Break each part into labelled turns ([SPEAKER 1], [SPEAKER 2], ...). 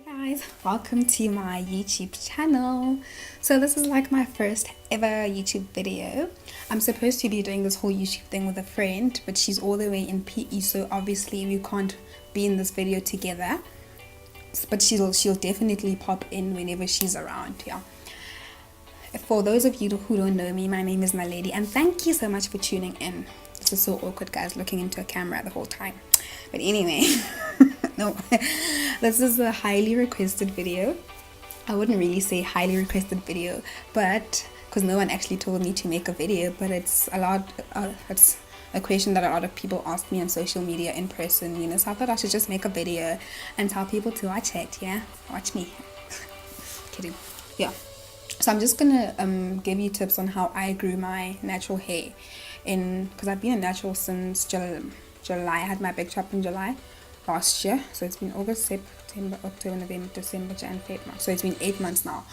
[SPEAKER 1] Guys, welcome to my YouTube channel. So this is like my first ever YouTube video. I'm supposed to be doing this whole YouTube thing with a friend, but she's all the way in PE, so obviously we can't be in this video together, but she'll definitely pop in whenever she's around. Yeah, for those of you who don't know me, my name is Naledi, and thank you so much for tuning in. This is so awkward, guys, looking into a camera the whole time. But anyway, no, this is a highly requested video. I wouldn't really say highly requested video, but because no one actually told me to make a video, but it's it's a question that a lot of people ask me on social media in person, you know, so I thought I should just make a video and tell people to watch it. Yeah, watch me. Kidding. Yeah. So I'm just gonna give you tips on how I grew my natural hair, because I've been a natural since July. I had my big chop in July last year, so it's been August, September, October, November, December, January, February, March. So it's been 8 months now.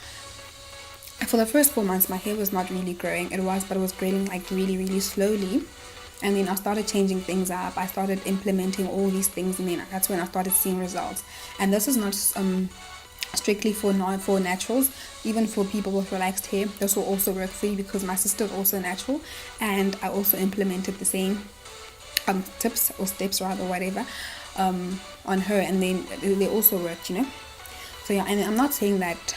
[SPEAKER 1] For the first 4 months, my hair was not really growing. But it was growing like really slowly. And then I started changing things up. I started implementing all these things, and then that's when I started seeing results. And this is not strictly for naturals. Even for people with relaxed hair, this will also work for you, because my sister is also natural, and I also implemented the same tips or steps, rather, whatever, on her, and then they also worked, you know. So yeah, and I'm not saying that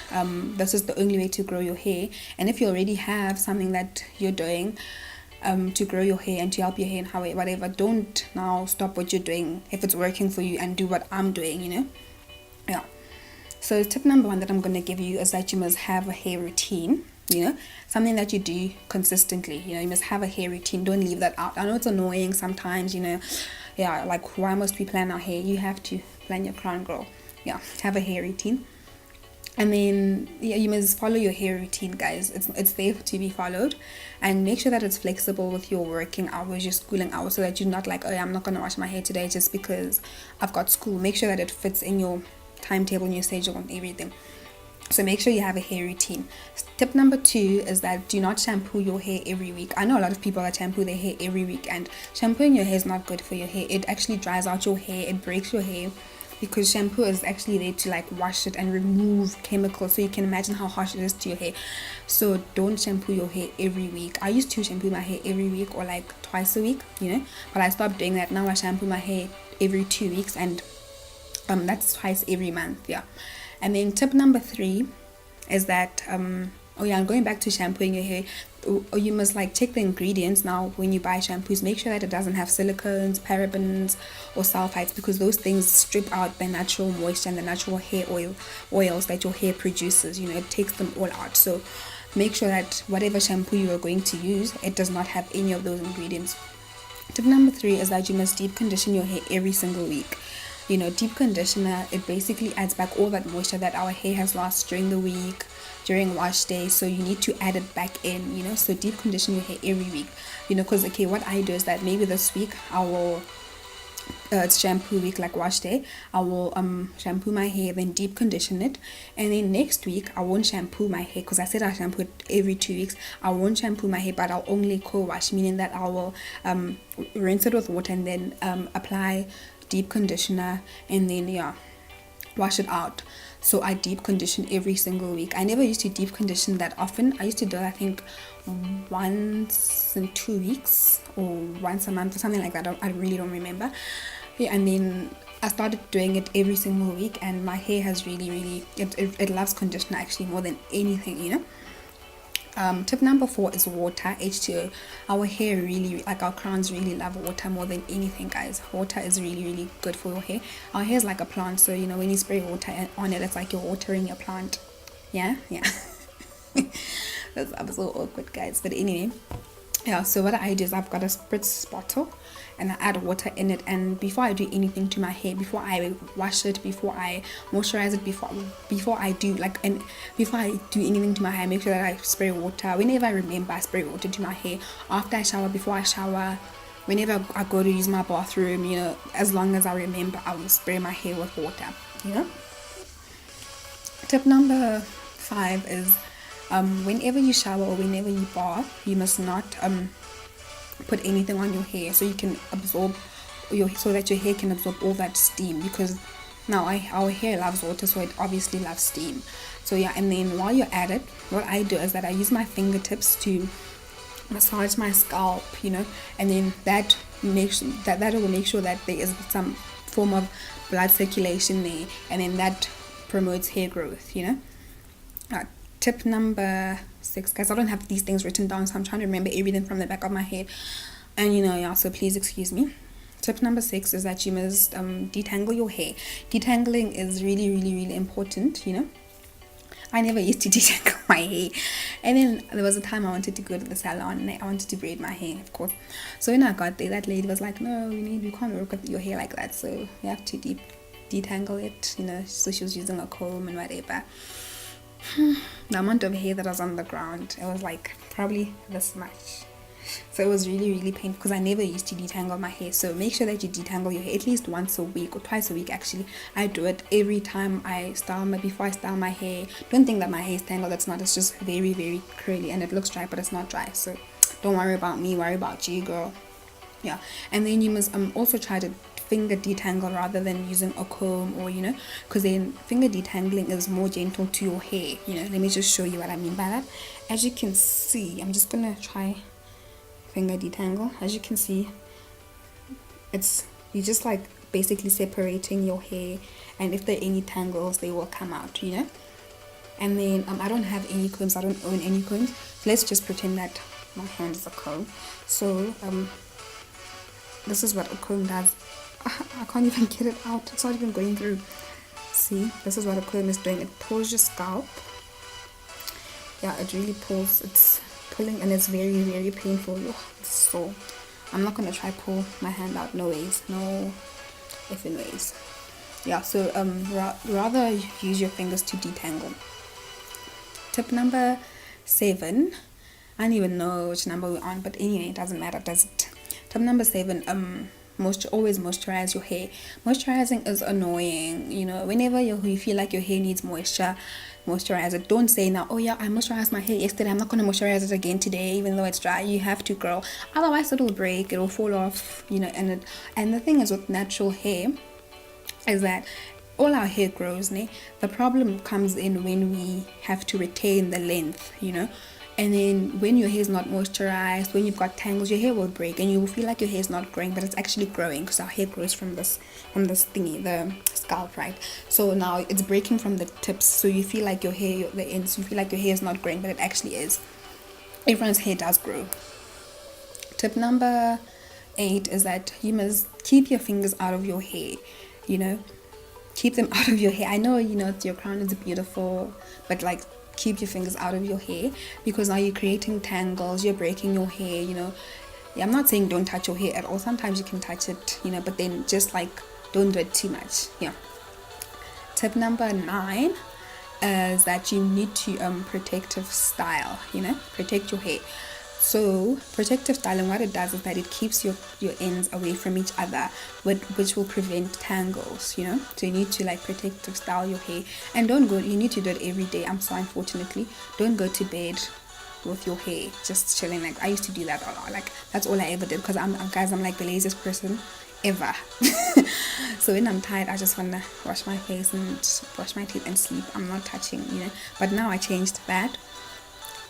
[SPEAKER 1] this is the only way to grow your hair. And if you already have something that you're doing to grow your hair and to help your hair and whatever, don't now stop what you're doing if it's working for you and do what I'm doing, you know. Yeah. So tip number 1 that I'm going to give you is that you must have a hair routine, you know, something that you do consistently. You know, you must have a hair routine. Don't leave that out. I know it's annoying sometimes, you know. Yeah, like, why must we plan our hair? You have to plan your crown, girl. Yeah, have a hair routine. And then, yeah, you must follow your hair routine, guys. It's there to be followed, and make sure that it's flexible with your working hours, your schooling hours, so that you're not like, oh, I'm not going to wash my hair today just because I've got school. Make sure that it fits in your timetable and your schedule and everything. So make sure you have a hair routine. Tip number 2 is that do not shampoo your hair every week. I know a lot of people that shampoo their hair every week, and shampooing your hair is not good for your hair. It actually dries out your hair, it breaks your hair, because shampoo is actually there to like wash it and remove chemicals. So you can imagine how harsh it is to your hair. So don't shampoo your hair every week. I used to shampoo my hair every week, or like twice a week, you know, but I stopped doing that. Now I shampoo my hair every 2 weeks, and that's twice every month. Yeah. And then tip number 3 is that I'm going back to shampooing your hair. You must like check the ingredients now when you buy shampoos. Make sure that it doesn't have silicones, parabens, or sulfites, because those things strip out the natural moisture and the natural hair oils that your hair produces. You know, it takes them all out. So make sure that whatever shampoo you are going to use, it does not have any of those ingredients. Tip number 3 is that you must deep condition your hair every single week. You know, deep conditioner, it basically adds back all that moisture that our hair has lost during the week, during wash day. So you need to add it back in, you know. So deep condition your hair every week, you know, because okay, what I do is that maybe this week I will it's shampoo week, like wash day, I will shampoo my hair, then deep condition it, and then next week I won't shampoo my hair, because I said I shampoo it every 2 weeks. I won't shampoo my hair, but I'll only co-wash, meaning that I will rinse it with water, and then apply deep conditioner, and then yeah, wash it out. So I deep condition every single week. I never used to deep condition that often. I used to do it, I think, once in 2 weeks or once a month or something like that. I really don't remember. Yeah, and then I started doing it every single week, and my hair has really it loves conditioner actually more than anything, you know. Tip number 4 is water, H2O. Our hair really, like our crowns, really love water more than anything, guys. Water is really good for your hair. Our hair is like a plant, so you know, when you spray water on it, it's like you're watering your plant. Yeah. I'm so awkward, guys, but anyway. Yeah, so what I do is I've got a spritz bottle, and I add water in it, and before I do anything to my hair, before I wash it, before I moisturize it, before I do anything to my hair, make sure that I spray water. Whenever I remember, I spray water to my hair. After I shower, before I shower, whenever I go to use my bathroom, you know, as long as I remember, I will spray my hair with water, you know. Tip number 5 is whenever you shower or whenever you bath, you must not put anything on your hair, so you can absorb so that your hair can absorb all that steam, because Now our hair loves water, so it obviously loves steam. So yeah, and then while you're at it, what I do is that I use my fingertips to massage my scalp, and then that will make sure that there is some form of blood circulation there, and then that promotes hair growth. Tip number 6, guys. I don't have these things written down, so I'm trying to remember everything from the back of my head, and yeah, so please excuse me. Tip number 6 is that you must detangle your hair. Detangling is really, really, really important. I never used to detangle my hair, and then there was a time I wanted to go to the salon and I wanted to braid my hair, of course. So when I got there, that lady was like, "No, you can't work with your hair like that. So you have to detangle it." So she was using a comb and whatever. The amount of hair that was on the ground, it was like probably this much. So it was really, really painful because I never used to detangle my hair. So make sure that you detangle your hair at least once a week or twice a week. Actually, I do it every time before I style my hair. Don't think that my hair is tangled. It's not. It's just very, very curly and it looks dry, but it's not dry. So don't worry about me. Worry about you, girl. Yeah. And then you must also try to finger detangle rather than using a comb, or because then finger detangling is more gentle to your hair. Let me just show you what I mean by that. As you can see, I'm just gonna try finger detangle. As you can see, you just like basically separating your hair, and if there are any tangles, they will come out. And then I don't have any combs. I don't own any combs. So let's just pretend that my hand is a comb. So this is what a comb does. I can't even get it out. It's not even going through. See, this is what a comb is doing. It pulls your scalp. Yeah, it really pulls. It's pulling, and it's very, very painful. So I'm not gonna try pull my hand out. No ways. No effing ways. Yeah. So rather use your fingers to detangle. Tip number 7. I don't even know which number we're on, but anyway, it doesn't matter, does it? Tip number 7. Always moisturize your hair. Moisturizing is annoying. Whenever you feel like your hair needs moisture, moisturize it. Don't say now, "Oh yeah, I moisturized my hair yesterday, I'm not going to moisturize it again today even though it's dry." You have to, girl, otherwise it'll break, it'll fall off. And the thing is with natural hair is that all our hair grows, the problem comes in when we have to retain the length, and then when your hair is not moisturized, when you've got tangles, your hair will break and you will feel like your hair is not growing, but it's actually growing because our hair grows from this thingy, the scalp, right? So now it's breaking from the tips, so you feel like your hair, the ends, you feel like your hair is not growing, but it actually is. Everyone's hair does grow. Tip number 8 is that you must keep your fingers out of your hair. Keep them out of your hair. I know your crown is beautiful, but like, keep your fingers out of your hair, because now you're creating tangles, you're breaking your hair. Yeah, I'm not saying don't touch your hair at all. Sometimes you can touch it, but then just like don't do it too much. Yeah. Tip number 9 is that you need to protective style. Protect your hair. So protective styling, what it does is that it keeps your ends away from each other, which will prevent tangles. So you need to like protective style your hair, and you need to do it every day. Unfortunately, don't go to bed with your hair just chilling. Like I used to do that a lot. Like that's all I ever did, because I'm like the laziest person ever. So when I'm tired, I just want to wash my face and brush my teeth and sleep. I'm not touching, but now I changed that.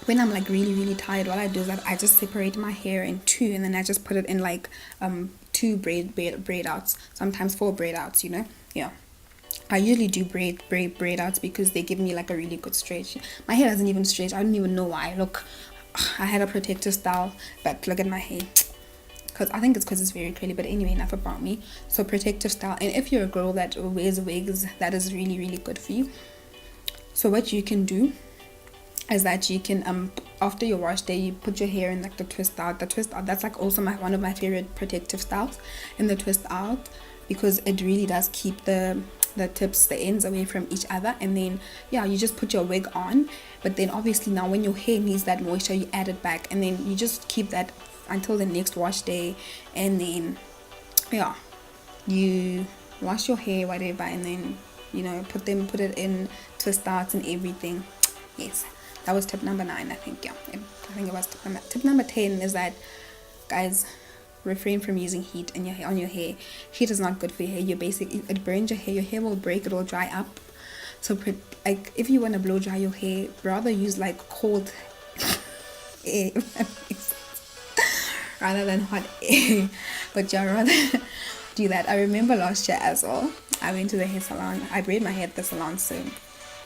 [SPEAKER 1] When I'm like really, really tired, what I do is that I just separate my hair in 2, and then I just put it in like 2 braid outs, sometimes 4 braid outs. Yeah, I usually do braid outs because they give me like a really good stretch. My hair doesn't even stretch. I don't even know why. Look, I had a protective style, but look at my hair. I think it's because it's very curly. But anyway, enough about me. So protective style, and if you're a girl that wears wigs, that is really, really good for you. So what you can do is that you can after your wash day, you put your hair in like the twist out. That's like also one of my favorite protective styles, in the twist out, because it really does keep the tips, the ends away from each other. And then yeah, you just put your wig on, but then obviously now when your hair needs that moisture, you add it back, and then you just keep that until the next wash day. And then yeah, you wash your hair, whatever, and then put it in twist outs and everything. Yes, that was tip number 9, I think. Yeah, I think it was tip number 10 is that, guys, refrain from using heat in your hair, on your hair. Heat is not good for your hair. It burns your hair will break, it will dry up. So like if you want to blow dry your hair, rather use like cold air rather than hot air. But yeah, rather do that. I remember last year as well, I went to the hair salon. I braid my hair at the salon, so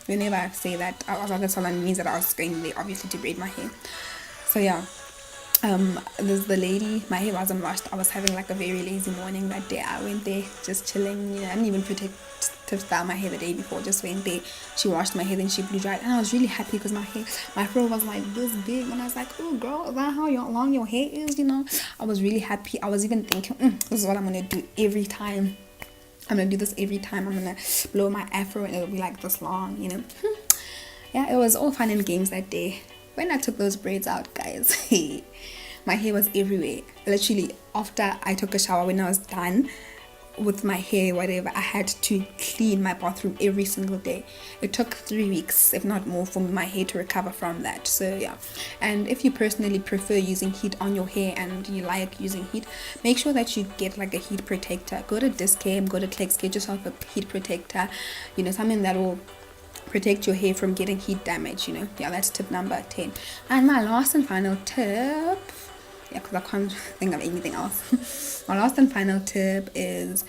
[SPEAKER 1] whenever I say that I was at the salon, it means that I was going there obviously to braid my hair. So yeah, there's the lady, my hair wasn't washed. I was having like a very lazy morning that day. I went there just chilling, you know, I didn't even to style my hair the day before, just went there. She washed my hair, then she blew dried, and I was really happy because my fro was like this big, and I was like, oh girl, is that how long your hair is, you know? I was really happy. I was even thinking, this is what I'm gonna do every time. I'm gonna do this every time. I'm gonna blow my afro and it'll be like this long, you know. Yeah, it was all fun and games that day. When I took those braids out, guys, my hair was everywhere. Literally, after I took a shower, when I was done with my hair, whatever, I had to clean my bathroom every single day. It took 3 weeks, if not more, for my hair to recover from that. So yeah, and if you personally prefer using heat on your hair and you like using heat, make sure that you get like a heat protector. Go to Dis-Chem, go to Clicks, get yourself a heat protector, you know, something that will protect your hair from getting heat damage, you know. Yeah, that's tip number 10. And my last and final tip, yeah, because I can't think of anything else. My last and final tip is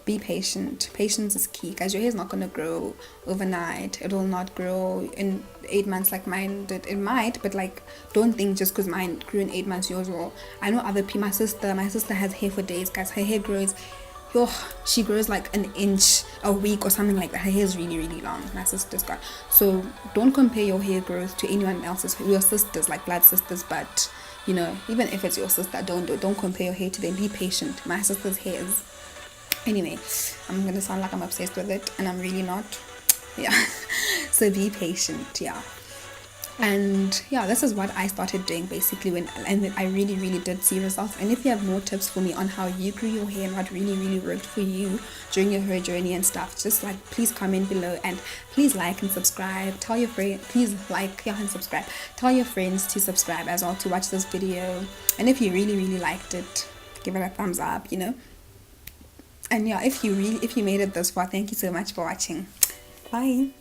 [SPEAKER 1] be patient. Patience is key, guys. Your hair is not going to grow overnight. It will not grow in 8 months like mine did. It might, but like, don't think just because mine grew in 8 months, yours will. I know other people, my sister has hair for days, guys. Her hair grows, she grows like an inch a week or something like that. Her hair is really, really long. My sister's got. So don't compare your hair growth to anyone else's. Your sisters, like blood sisters, but you know, even if it's your sister, don't compare your hair to them. Be patient. My sister's hair is, anyway, I'm gonna sound like I'm obsessed with it, and I'm really not. Yeah. So be patient. Yeah. And yeah, this is what I started doing basically and I really, really did see results. And if you have more tips for me on how you grew your hair and what really, really worked for you during your hair journey and stuff, just like please comment below, and please like and subscribe. Tell your friend, please like, yeah, and subscribe. Tell your friends to subscribe as well, to watch this video. And if you really, really liked it, give it a thumbs up, you know. And yeah, if you made it this far, thank you so much for watching. Bye.